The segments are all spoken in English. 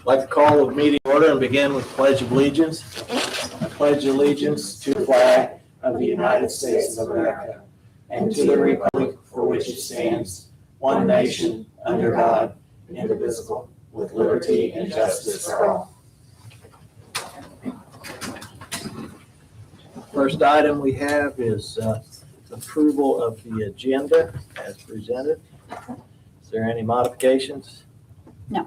I'd like to call the meeting order and begin with Pledge of Allegiance. I pledge allegiance to the flag of the United States of America and to the republic for which it stands, one nation, under God, indivisible, with liberty and justice for all. First item we have is approval of the agenda as presented. Is there any modifications? No.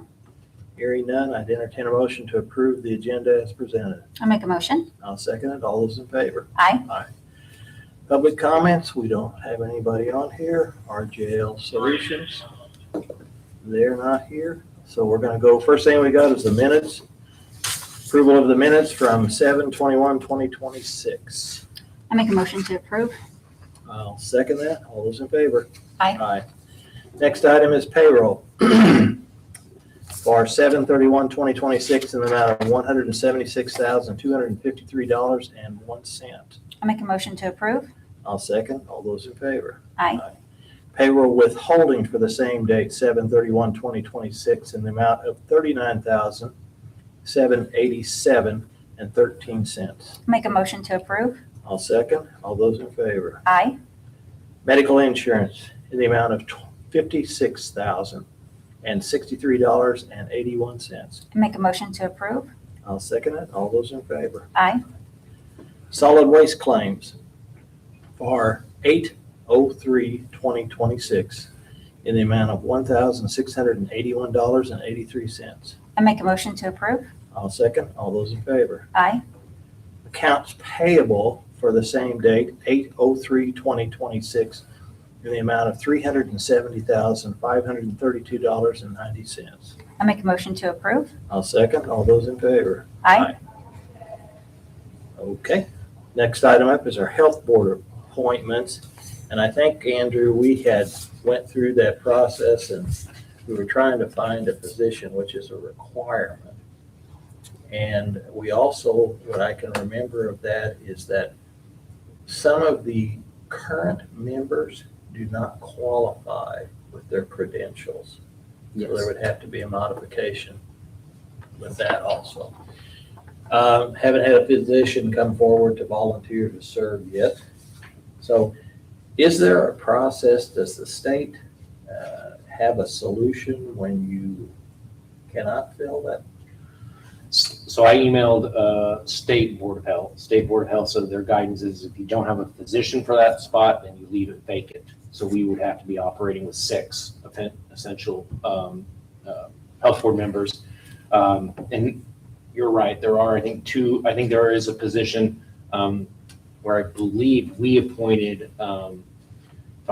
Hearing none, I'd entertain a motion to approve the agenda as presented. I'll make a motion. I'll second it. All those in favor? Aye. Aye. Public comments, we don't have anybody on here. RJL Solutions, they're not here. So we're going to go, first thing we got is the minutes. Approval of the minutes from 7/21/2026. I make a motion to approve. I'll second that. All those in favor? Aye. Aye. Next item is payroll. For 7/31/2026 in the amount of $176,253.01. I make a motion to approve. I'll second. All those in favor? Aye. Payroll withholding for the same date, 7/31/2026 in the amount of $39,787.13. Make a motion to approve. I'll second. All those in favor? Aye. Medical insurance in the amount of $56,063.81. Make a motion to approve. I'll second it. All those in favor? Aye. Solid waste claims for 8/03/2026 in the amount of $1,681.83. I make a motion to approve. I'll second. All those in favor? Aye. Accounts payable for the same date, 8/03/2026 in the amount of $370,532.90. I make a motion to approve. I'll second. All those in favor? Aye. Okay. Next item up is our health board appointments. And I think, Andrew, we had went through that process and we were trying to find a position which is a requirement. And we also, what I can remember of that is that some of the current members do not qualify with their credentials. Yes. So there would have to be a modification with that also. Haven't had a physician come forward to volunteer to serve yet. So is there a process, does the state have a solution when you cannot fill that? So I emailed State Board of Health. State Board of Health said their guidance is if you don't have a physician for that spot, then you leave it vacant. So we would have to be operating with 6 essential health board members. And you're right, there are, I think, 2. I think there is a position where I believe we appointed, if I'm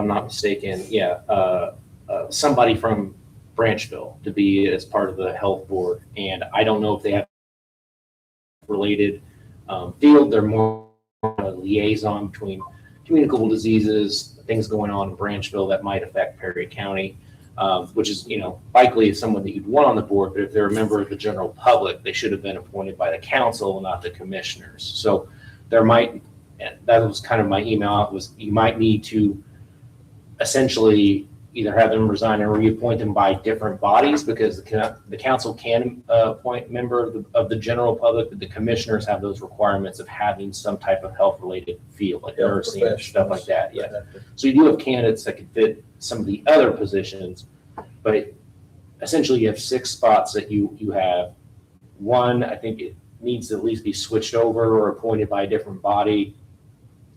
not mistaken, somebody from Branchville to be as part of the health board. And I don't know if they have related field. They're more a liaison between communicable diseases, things going on in Branchville that might affect Perry County, which is, likely someone that you'd want on the board. But if they're a member of the general public, they should have been appointed by the council, not the commissioners. So there might, and that was kind of my email, was you might need to essentially either have them resign or reappoint them by different bodies, because the council can appoint a member of the general public, but the commissioners have those requirements of having some type of health-related field, like nursing and stuff like that. Yeah. So you do have candidates that could fit some of the other positions, but essentially you have 6 spots that you have. One, I think it needs to at least be switched over or appointed by a different body.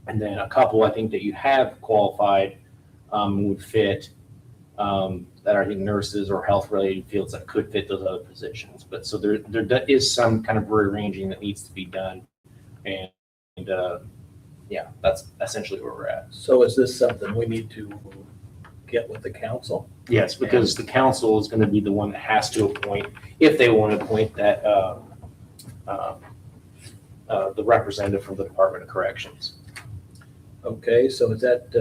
And then a couple, I think, that you have qualified would fit, that are, I think, nurses or health-related fields that could fit those other positions. But so there is some kind of rearranging that needs to be done, and that's essentially where we're at. So is this something we need to get with the council? Yes, because the council is going to be the one that has to appoint, if they want to appoint that the representative from the Department of Corrections. Okay, so is that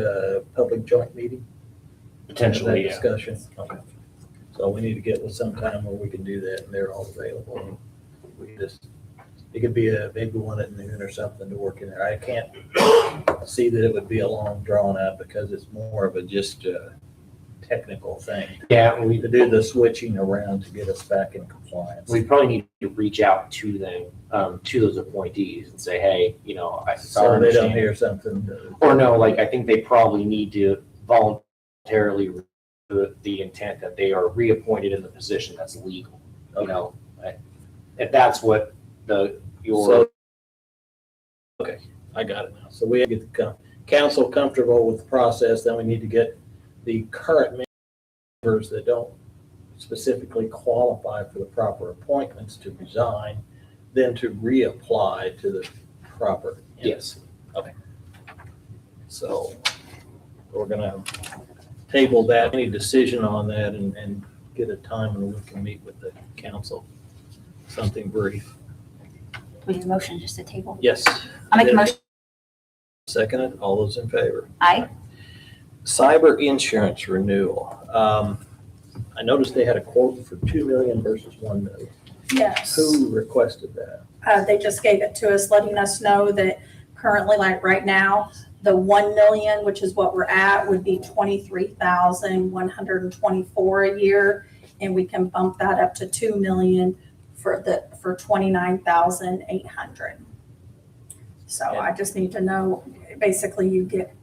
public joint meeting? Potentially, That yeah. discussion? Okay. So we need to get with some time where we can do that and they're all available. We just, it could be a maybe one at noon or something to work in there. I can't see that it would be a long drawn out because it's more of a just technical thing Yeah, and to do the switching around to get us back in compliance. we probably need to reach out to them, to those appointees and say, hey, it's our So they don't understanding. hear something. Or no, like, I think they probably need to voluntarily the intent that they are reappointed in the position that's legal, if that's what So, okay, I got it now. So we have to get the council comfortable with the process, then we need to get the current members that don't specifically qualify for the proper appointments to resign, then to reapply to the proper. Yes. So we're gonna table that, any decision on that and get a time when we can meet with the council, something brief. We need a motion just to table. Yes. I'll make a motion. Seconded, all those in favor? Aye. Cyber insurance renewal. I noticed they had a quote for 2 million versus 1 million. Yes. Who requested that? They just gave it to us, letting us know that currently, like right now, the 1 million, which is what we're at, would be 23,124 a year. And we can bump that up to 2 million for 29,800. So I just need to know, basically you get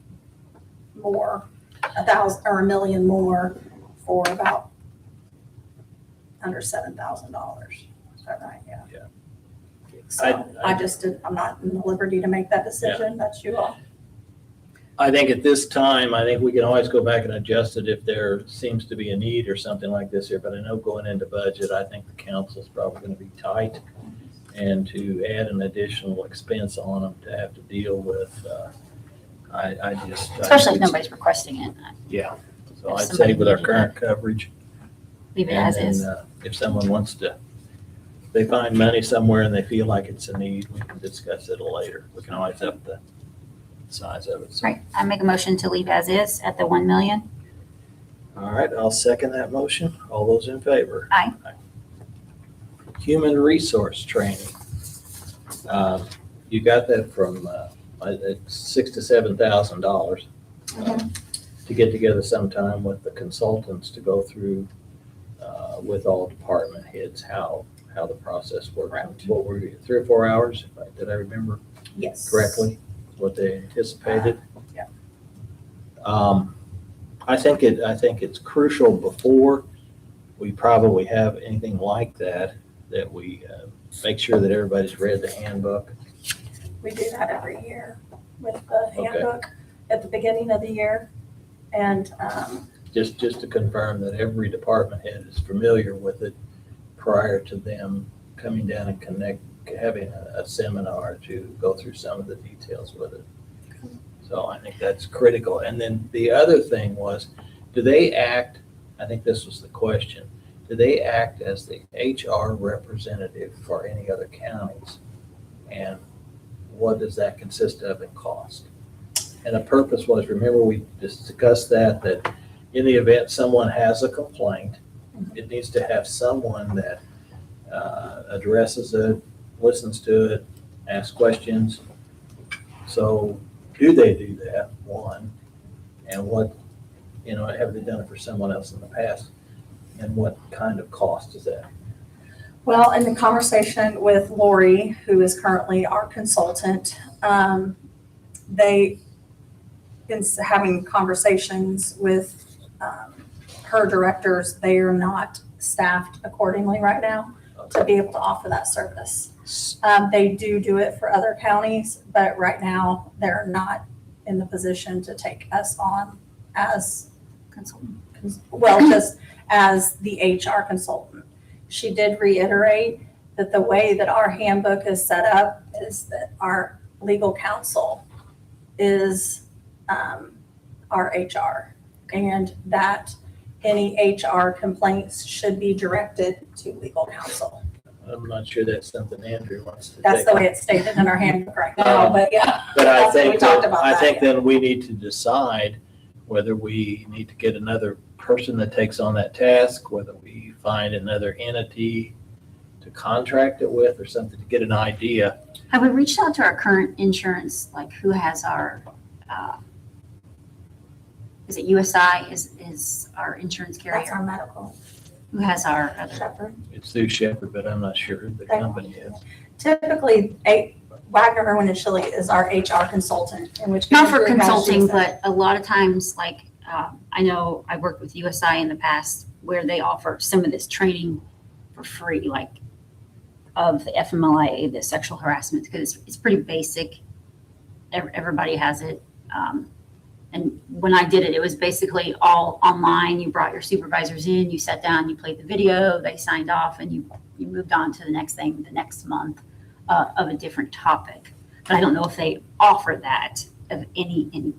more, 1,000 or 1 million more for about under $7,000. Is that right? Yeah. Yeah. So I'm not in the liberty to make that decision. That's you all. I think at this time, I think we can always go back and adjust it if there seems to be a need or something like this here. But I know going into budget, I think the council's probably going to be tight. And to add an additional expense on them to have to deal with, Especially if nobody's requesting it. Yeah. So If I'd somebody say with our needed current coverage, Leave it and as is. then if someone wants to, they find money somewhere and they feel like it's a need, we can discuss it later. We can always up the size of it. So, Right. I make a motion to leave as is at the 1 million. all right, I'll second that motion. All those in favor? Aye. Human resource training. You got that from $6,000 to $7,000 to get together sometime with the consultants to go through with all department heads how the process works. Correct. What were you, 3 or 4 hours? Did I remember Yes. correctly? What they anticipated? Yeah. I think it's crucial before we probably have anything like that we make sure that everybody's read the handbook. We do that every year with the handbook at the beginning of the year. And Just to confirm that every department head is familiar with it prior to them coming down and having a seminar to go through some of the details with it. So I think that's critical. And then the other thing was, do they act, I think this was the question, do they act as the HR representative for any other counties? And what does that consist of in cost? And the purpose was, remember we discussed that in the event someone has a complaint, it needs to have someone that addresses it, listens to it, asks questions. So do they do that, one? And what, have they done it for someone else in the past? And what kind of cost is that? well, in the conversation with Lori, who is currently our consultant, they been having conversations with her directors. They are not staffed accordingly right now to be able to offer that service. They do it for other counties, but right now they're not in the position to take us on as Consultant. just as the HR consultant. She did reiterate that the way that our handbook is set up is that our legal counsel is our HR, and that any HR complaints should be directed to legal counsel. I'm not sure that's something Andrew wants to take. That's the way it's stated in our handbook right now, but yeah. But I that's what we think, talked about that, yeah. then we need to decide whether we need to get another person that takes on that task, whether we find another entity to contract it with or something to get an idea. Have we reached out to our current insurance, like who has our Is it USI is our insurance That's carrier? our medical Who has our other? shepherd. It's through Shepherd, but I'm not sure the company is. Typically, Wagner, Irwin and Schilly is our HR consultant, in which. Not for Andrew has consulting, used but a lot of times, like, I know I worked with USI in the past where they offer some of this training for free, like of the FMLA, the sexual harassment, because it's pretty basic. Everybody has it. And when I did it, it was basically all online. You brought your supervisors in, you sat down, you played the video, they signed off, and you moved on to the next thing the next month of a different topic. But I don't know if they offer that of anything,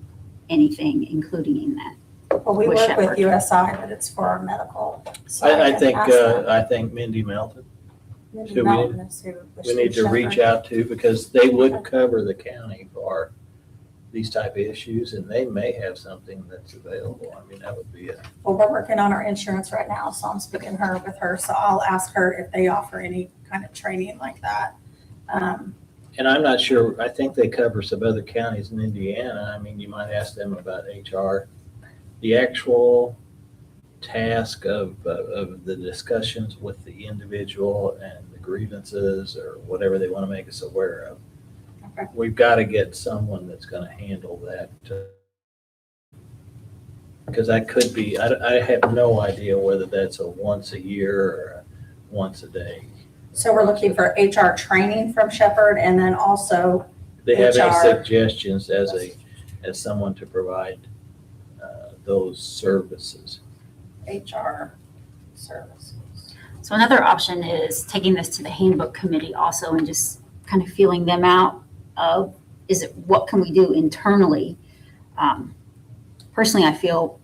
including in that. Well, we with work Shepherd. with USI, but it's for our medical. So I can think, ask them. I think Mindy Melton, Mindy who we Melton is who- we need to reach out to because they would cover the county for these type of issues and they may have something that's available. I mean, that would be Well, we're working on our insurance right now, so I'm speaking with her, so I'll ask her if they offer any kind of training like that. and I'm not sure, I think they cover some other counties in Indiana. I mean, you might ask them about HR. The actual task of the discussions with the individual and the grievances or whatever they want to make us aware of. Okay. We've got to get someone that's going to handle that. Because I could be, I have no idea whether that's a once a year or a once a day. So we're looking for HR training from Shepherd and then also, They have any HR. suggestions as someone to provide those services? HR services. So another option is taking this to the handbook committee also and just kind of feeling them out of, what can we do internally? Personally, I feel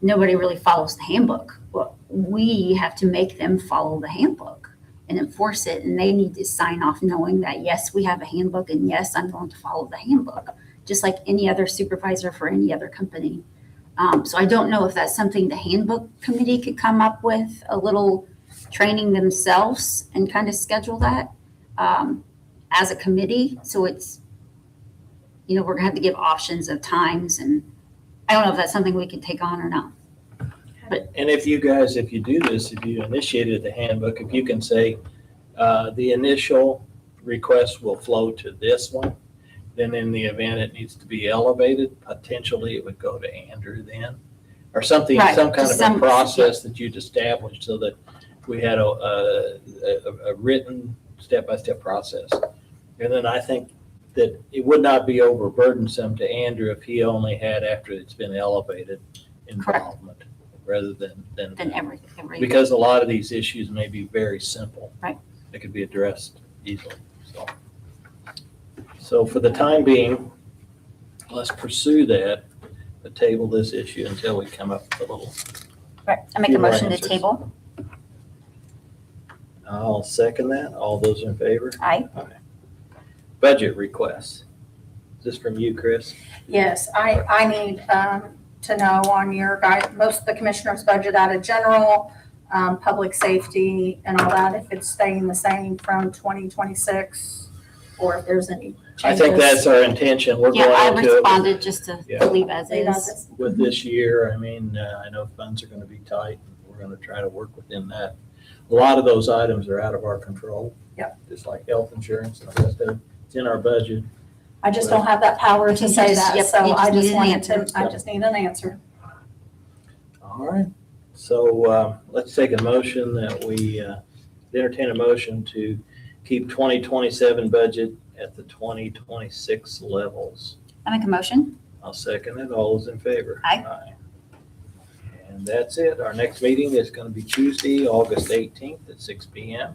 nobody really follows the handbook. Well, we have to make them follow the handbook and enforce it. And they need to sign off knowing that, yes, we have a handbook and yes, I'm going to follow the handbook, just like any other supervisor for any other company. So I don't know if that's something the handbook committee could come up with, a little training themselves and kind of schedule that as a committee. So it's, we're gonna have to give options of times, and I don't know if that's something we can take on or not. And if you guys, if you do this, if you initiated the handbook, if you can say, the initial request will flow to this one, then in the event it needs to be elevated, potentially it would go to Andrew then. Or something, Right, some kind just of a process that you'd established so that we had a written step-by-step process. And then I think that it would not be overburdensome to Andrew if he only had, after it's been elevated, involvement rather than Everything. because a lot of these issues may be very simple. Right. They could be addressed easily, So for the time being, let's pursue that, but table this issue until we come up with a little. Right, I make Few a more motion to answers. table. I'll second that. All those in favor? Aye. Budget requests. Is this from you, Chris? Yes, I need to know on your guide, most of the commissioner's budget out of general, public safety and all that, if it's staying the same from 2026 or if there's any changes. I think that's our intention. We're Yeah, I going to responded just to Yeah. leave as Leave as is. is. with this year. I mean, I know funds are going to be tight. We're going to try to work within that. A lot of those items are out of our control. Yep. Just like health insurance and the rest of it. It's in our budget. I just don't have that power to You say just- that, yep, so you just I need just an wanted answer. to, I just need an answer. All right. So let's take a motion that we entertain a motion to keep 2027 budget at the 2026 levels. I make a motion. I'll second it. All those in favor? Aye. And that's it. Our next meeting is going to be Tuesday, August 18th at 6 p.m.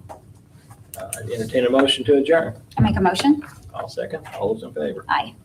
Entertain a motion to adjourn. I make a motion. I'll second. All those in favor? Aye.